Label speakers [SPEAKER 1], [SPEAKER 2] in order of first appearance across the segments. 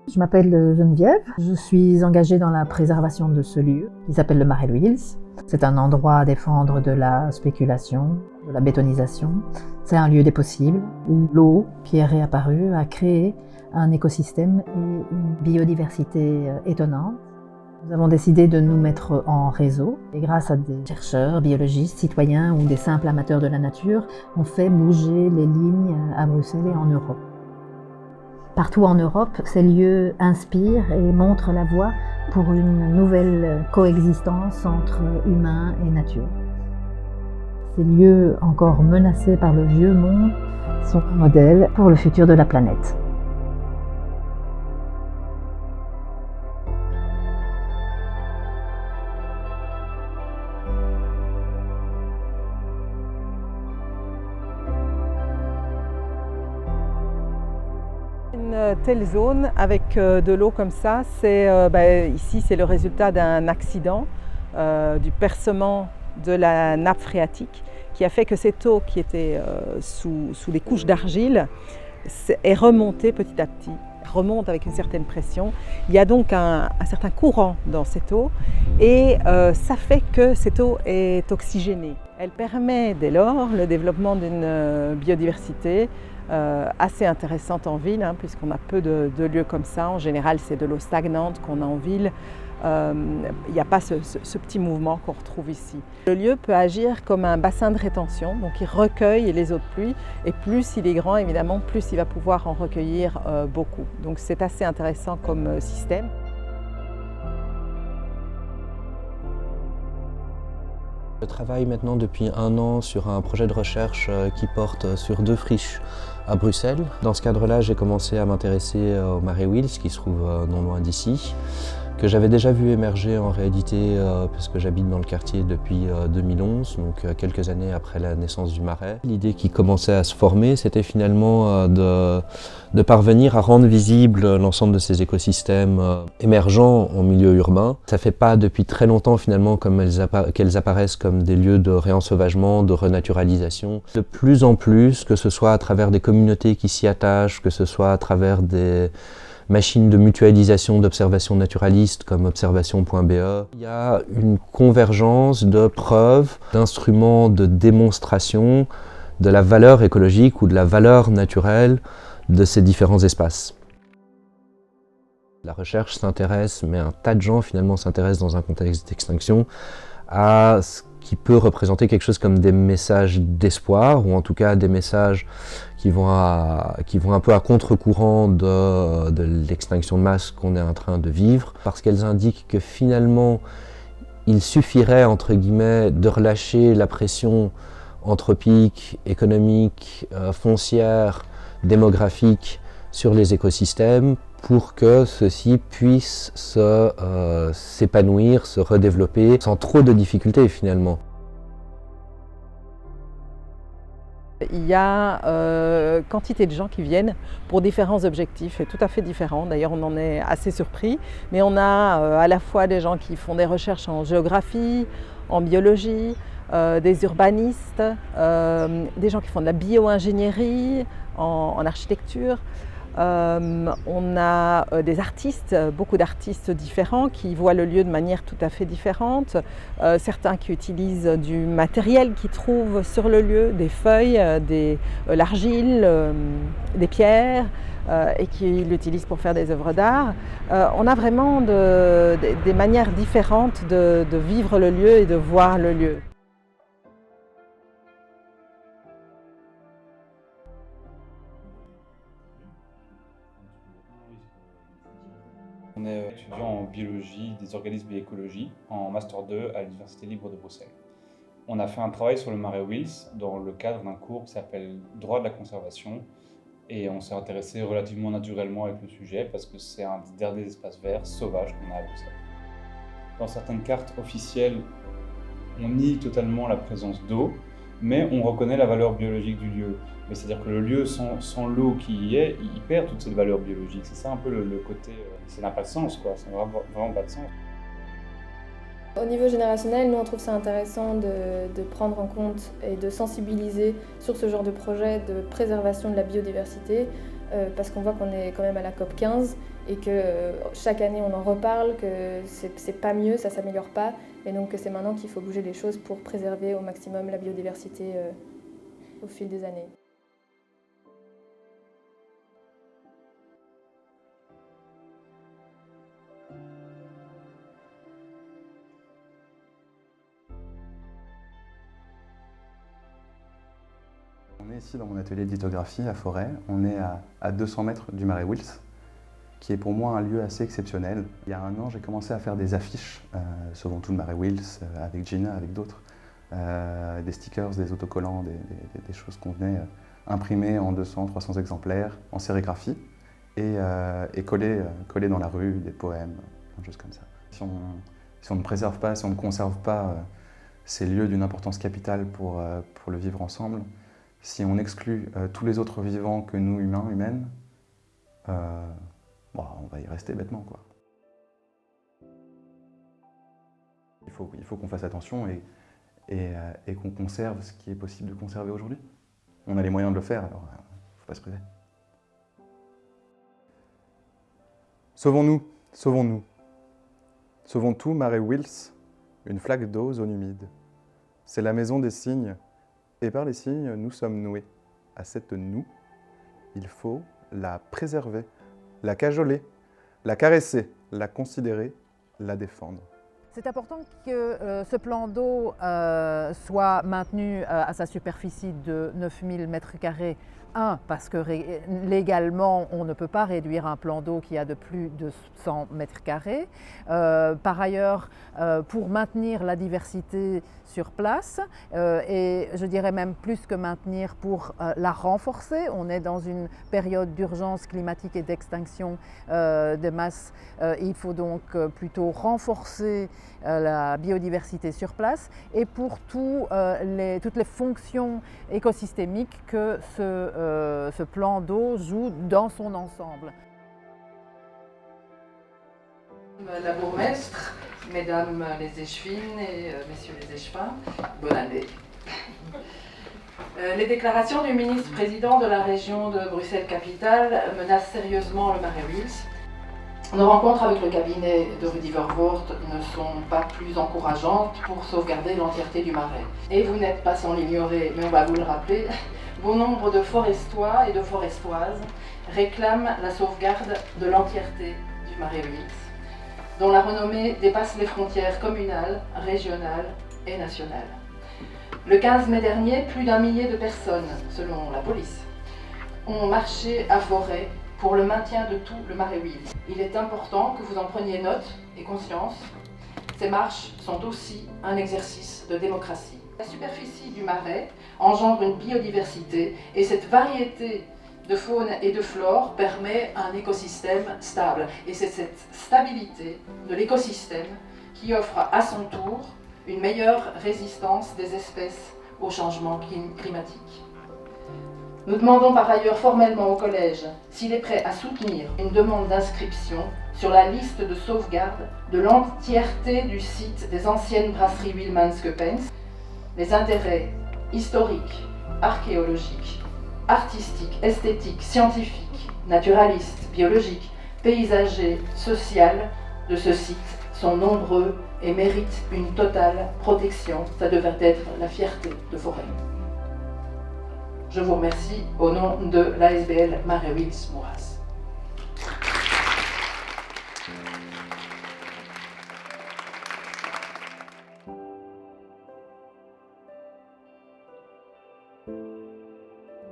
[SPEAKER 1] Je m'appelle Geneviève, je suis engagée dans la préservation de ce lieu qui s'appelle le Marais Wils. C'est un endroit à défendre de la spéculation, de la bétonisation. C'est un lieu des possibles où l'eau qui est réapparue a créé un écosystème et une biodiversité étonnante. Nous avons décidé de nous mettre en réseau et grâce à des chercheurs, biologistes, citoyens ou des simples amateurs de la nature, on fait bouger les lignes à Bruxelles et en Europe. Partout en Europe, ces lieux inspirent et montrent la voie pour une nouvelle coexistence entre humains et nature. Ces lieux encore menacés par le vieux monde sont un modèle pour le futur de la planète.
[SPEAKER 2] Une telle zone avec de l'eau comme ça, ici c'est le résultat d'un accident, du percement de la nappe phréatique qui a fait que cette eau qui était sous les couches d'argile est remontée petit à petit, remonte avec une certaine pression. Il y a donc un certain courant dans cette eau et ça fait que cette eau est oxygénée. Elle permet dès lors le développement d'une biodiversité assez intéressante en ville, puisqu'on a peu de lieux comme ça. En général, c'est de l'eau stagnante qu'on a en ville. Il n'y a pas ce petit mouvement qu'on retrouve ici. Le lieu peut agir comme un bassin de rétention, donc il recueille les eaux de pluie et plus il est grand, évidemment, plus il va pouvoir en recueillir beaucoup. Donc c'est assez intéressant comme système.
[SPEAKER 3] Je travaille maintenant depuis 1 an sur un projet de recherche qui porte sur 2 friches à Bruxelles. Dans ce cadre-là, j'ai commencé à m'intéresser au Marais Wils, qui se trouve non loin d'ici, que j'avais déjà vu émerger en réalité puisque j'habite dans le quartier depuis 2011, donc quelques années après la naissance du Marais. L'idée qui commençait à se former, c'était finalement de parvenir à rendre visible l'ensemble de ces écosystèmes émergents en milieu urbain. Ça fait pas depuis très longtemps finalement qu'elles apparaissent comme des lieux de réensauvagement, de renaturalisation. De plus en plus, que ce soit à travers des communautés qui s'y attachent, que ce soit à travers des machines de mutualisation d'observation naturaliste comme observation.be. Il y a une convergence de preuves, d'instruments de démonstration de la valeur écologique ou de la valeur naturelle de ces différents espaces. La recherche s'intéresse, mais un tas de gens finalement s'intéressent dans un contexte d'extinction, à ce qui peut représenter quelque chose comme des messages d'espoir, ou en tout cas des messages qui vont un peu à contre-courant de l'extinction de masse qu'on est en train de vivre, parce qu'elles indiquent que finalement, il suffirait, entre guillemets, de relâcher la pression anthropique, économique, foncière, démographique sur les écosystèmes pour que ceux-ci puissent s'épanouir, se redévelopper sans trop de difficultés finalement.
[SPEAKER 2] Il y a quantité de gens qui viennent pour différents objectifs et tout à fait différents. D'ailleurs, on en est assez surpris. Mais on a à la fois des gens qui font des recherches en géographie, en biologie, des urbanistes, des gens qui font de la bio-ingénierie, en architecture. On a des artistes, beaucoup d'artistes différents qui voient le lieu de manière tout à fait différente. Certains qui utilisent du matériel qu'ils trouvent sur le lieu, des feuilles, l'argile, des pierres, et qui l'utilisent pour faire des œuvres d'art. On a vraiment des manières différentes de vivre le lieu et de voir le lieu.
[SPEAKER 4] On est étudiant en biologie des organismes et écologie en Master 2 à l'Université libre de Bruxelles. On a fait un travail sur le Marais Wils dans le cadre d'un cours qui s'appelle Droit de la conservation et on s'est intéressé relativement naturellement avec le sujet parce que c'est un des derniers espaces verts sauvages qu'on a à Bruxelles. Dans certaines cartes officielles, on nie totalement la présence d'eau, mais on reconnaît la valeur biologique du lieu. Mais c'est-à-dire que le lieu, sans l'eau qui y est, il perd toute cette valeur biologique. C'est ça un peu le côté... ça n'a pas de sens, quoi. Ça n'a vraiment pas de sens.
[SPEAKER 5] Au niveau générationnel, nous on trouve ça intéressant de prendre en compte et de sensibiliser sur ce genre de projet de préservation de la biodiversité parce qu'on voit qu'on est quand même à la COP 15 et que chaque année on en reparle, que c'est pas mieux, ça s'améliore pas, et donc que c'est maintenant qu'il faut bouger les choses pour préserver au maximum la biodiversité au fil des années.
[SPEAKER 6] On est ici dans mon atelier de lithographie à Forêt. On est à 200 mètres du Marais Wils, qui est pour moi un lieu assez exceptionnel. Il y a un an, j'ai commencé à faire des affiches sur tout le Marais Wils, avec Gina, avec d'autres. Des stickers, des autocollants, des choses qu'on venait imprimer en 200-300 exemplaires, en sérigraphie, et coller dans la rue des poèmes, des choses comme ça. Si on ne préserve pas, si on ne conserve pas ces lieux d'une importance capitale pour le vivre ensemble, si on exclut tous les autres vivants que nous, humains, humaines, on va y rester bêtement, quoi. Il faut qu'on fasse attention et qu'on conserve ce qui est possible de conserver aujourd'hui. On a les moyens de le faire, alors il ne faut pas se priver. Sauvons-nous, sauvons-nous. Sauvons tout, Marais Wils, une flaque d'eau, zone humide. C'est la maison des cygnes, et par les cygnes, nous sommes noués. À cette noue, il faut la préserver, la cajoler, la caresser, la considérer, la défendre.
[SPEAKER 1] C'est important que ce plan d'eau soit maintenu à sa superficie de 9000 m². Parce que légalement, on ne peut pas réduire un plan d'eau qui a de plus de 100 m². Par ailleurs, pour maintenir la diversité sur place, et je dirais même plus que maintenir, pour la renforcer. On est dans une période d'urgence climatique et d'extinction de masse. Il faut donc plutôt renforcer la biodiversité sur place, et pour toutes les fonctions écosystémiques que ce plan d'eau joue dans son ensemble.
[SPEAKER 7] La bourgmestre, mesdames les échevines et messieurs les échevins, bonne année. Les déclarations du ministre-président de la région de Bruxelles-Capitale menacent sérieusement le Marais Wils. Nos rencontres avec le cabinet de Rudy Vervoort ne sont pas plus encourageantes pour sauvegarder l'entièreté du Marais. Et vous n'êtes pas sans l'ignorer, mais on va vous le rappeler, bon nombre de forestois et de forestoises réclament la sauvegarde de l'entièreté du Marais Wils, dont la renommée dépasse les frontières communales, régionales et nationales. Le 15 mai dernier, plus d'1 millier de personnes, selon la police, ont marché à Forêt pour le maintien de tout le Marais Wils. Il est important que vous en preniez note et conscience. Ces marches sont aussi un exercice de démocratie. La superficie du Marais engendre une biodiversité, et cette variété de faune et de flore permet un écosystème stable. Et c'est cette stabilité de l'écosystème qui offre à son tour une meilleure résistance des espèces au changement climatique. Nous demandons par ailleurs formellement au Collège s'il est prêt à soutenir une demande d'inscription sur la liste de sauvegarde de l'entièreté du site des anciennes brasseries Wilmans-Coppens. Les intérêts historiques, archéologiques, artistiques, esthétiques, scientifiques, naturalistes, biologiques, paysagers, sociaux de ce site sont nombreux et méritent une totale protection. Ça devrait être la fierté de Forêt. Je vous remercie au nom de l'ASBL Marais Wils Mouras.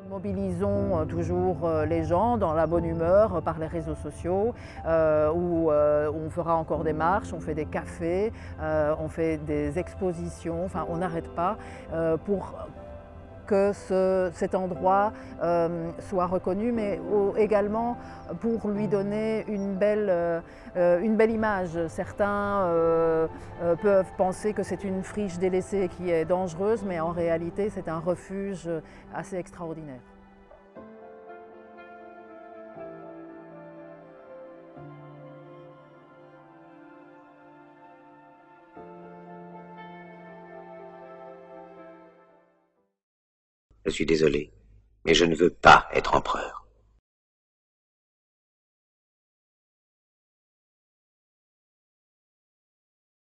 [SPEAKER 1] Mobilisons toujours les gens dans la bonne humeur par les réseaux sociaux, où on fera encore des marches, on fait des cafés, on fait des expositions, enfin on n'arrête pas pour que cet endroit soit reconnu, mais également pour lui donner une belle image. Certains peuvent penser que c'est une friche délaissée qui est dangereuse, mais en réalité c'est un refuge assez extraordinaire.
[SPEAKER 8] Je suis désolé, mais je ne veux pas être empereur.